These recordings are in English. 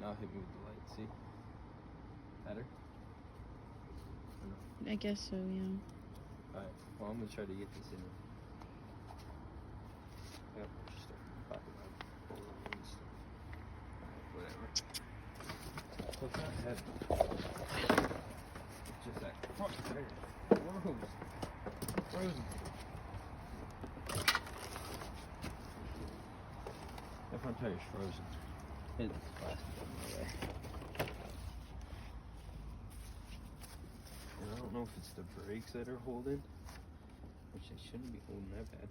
Now hit me with the light, see? Better? I guess so, yeah. Alright, well I'm gonna try to get this in. I got a bunch of stuff in the pocket. Alright, whatever. It's not heavy. It's just that front tire. Frozen. That front tire's frozen. It's plastic on the way. And I don't know if it's the brakes that are holding, which they shouldn't be holding that bad.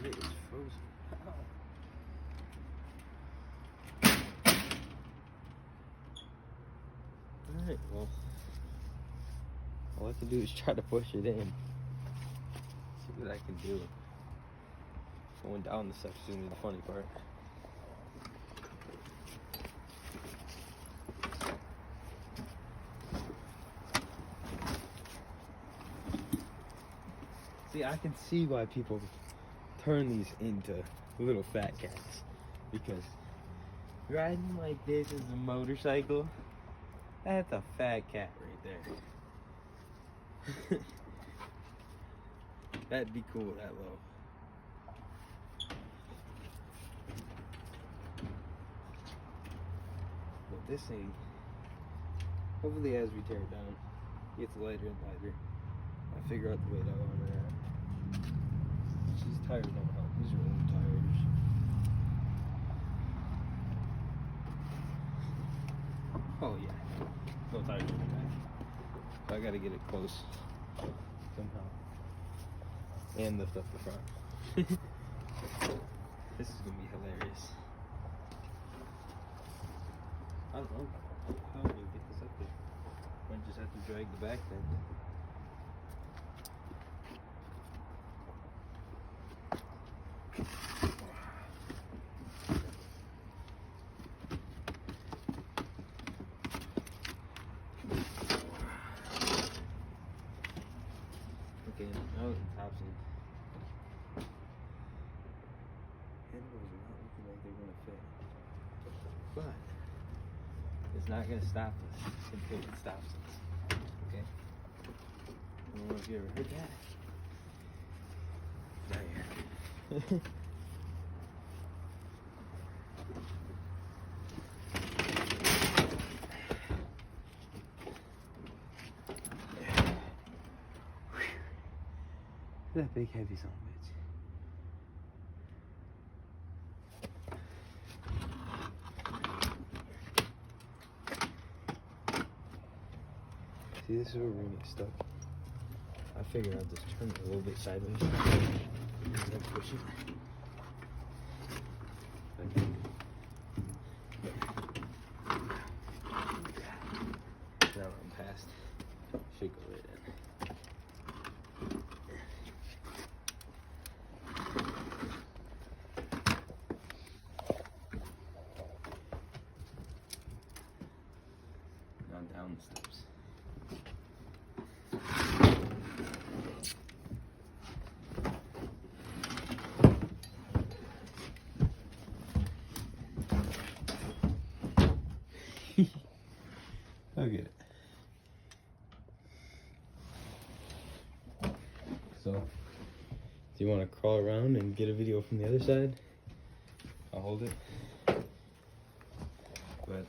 It is frozen. Alright, well, all I have to do is try to push it in. See what I can do. Going down the steps is gonna be the funny part. See, I can see why people turn these into little fat cats. Because riding like this is a motorcycle. That's a fat cat right there. That'd be cool that low. But this thing, hopefully as we tear it down, it gets lighter and lighter. I figure out the weight I want it at. These tires don't help. These are old tires. Oh yeah. No tires in the back. So I gotta get it close somehow. And lift up the front. This is gonna be hilarious. I don't know how do you get this up there. Might just have to drag the back then. Okay, now the top's in. Handles are not looking like they're gonna fit. But it's not gonna stop us until it stops us. Okay? I don't know if you ever heard that. Not yet. That big heavy son of a bitch. See, this is where we're gonna get stuck. I figured I'd just turn it a little bit sideways and then push it. Okay. Now I'm past. Should go right in. Down the steps. Look at it. So, do you want to crawl around and get a video from the other side? I'll hold it. But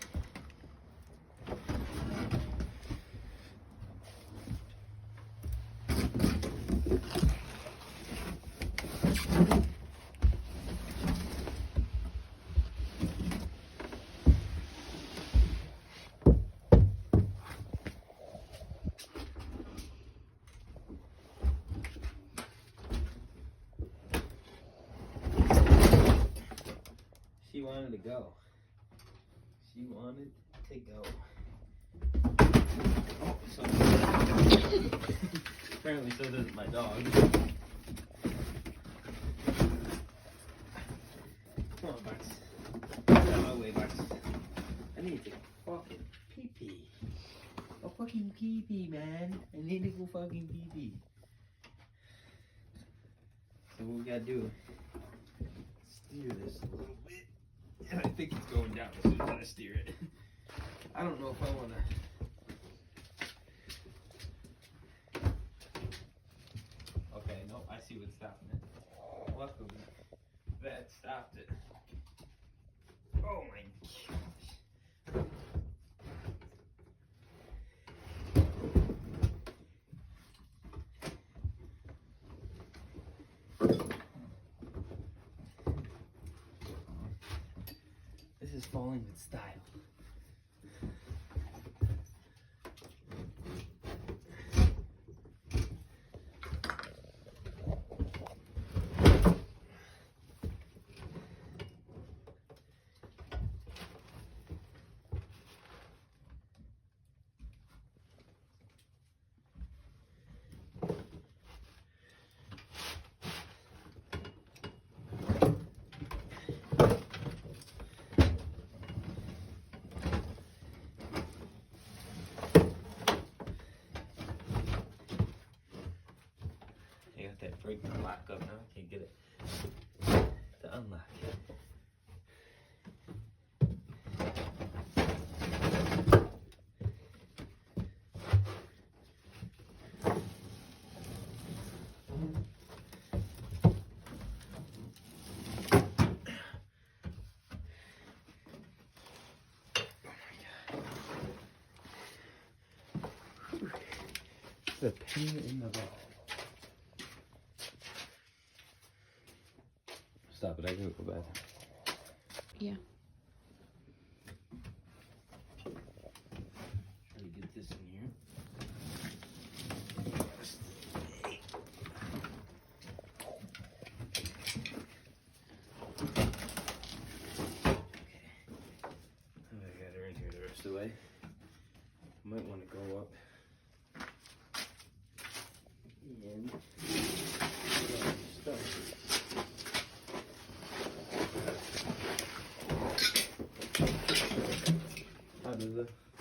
she wanted to go. She wanted to go. Oh, so apparently so does my dog. Come on, Bucks. Get out of my way, Bucks. I need to fucking pee-pee. A fucking pee-pee, man. I need to go fucking pee-pee. So what we gotta do steer this a little bit. And I think it's going down as soon as I steer it. I don't know if I want to. Okay, no, I see what's stopping it. Luckily, that stopped it. Oh my gosh. This is falling with style. That brake to lock up now. I can't get it to unlock. It's a pain in the butt. Stop it, I gotta go back. Yeah. Try to get this in here. I got her in here the rest of the way. Might want to go up and stuff. Out of the there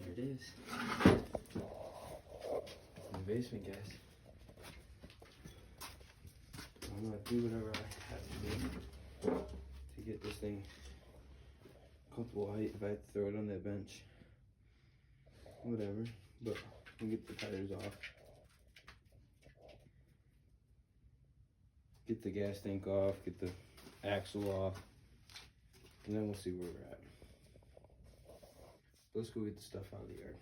it is. In the basement, guys. I'm gonna do whatever I have to do to get this thing comfortable height. If I have to throw it on that bench, whatever, but we'll get the tires off, get the gas tank off, get the axle off, and then we'll see where we're at. Let's go get the stuff out of the yard.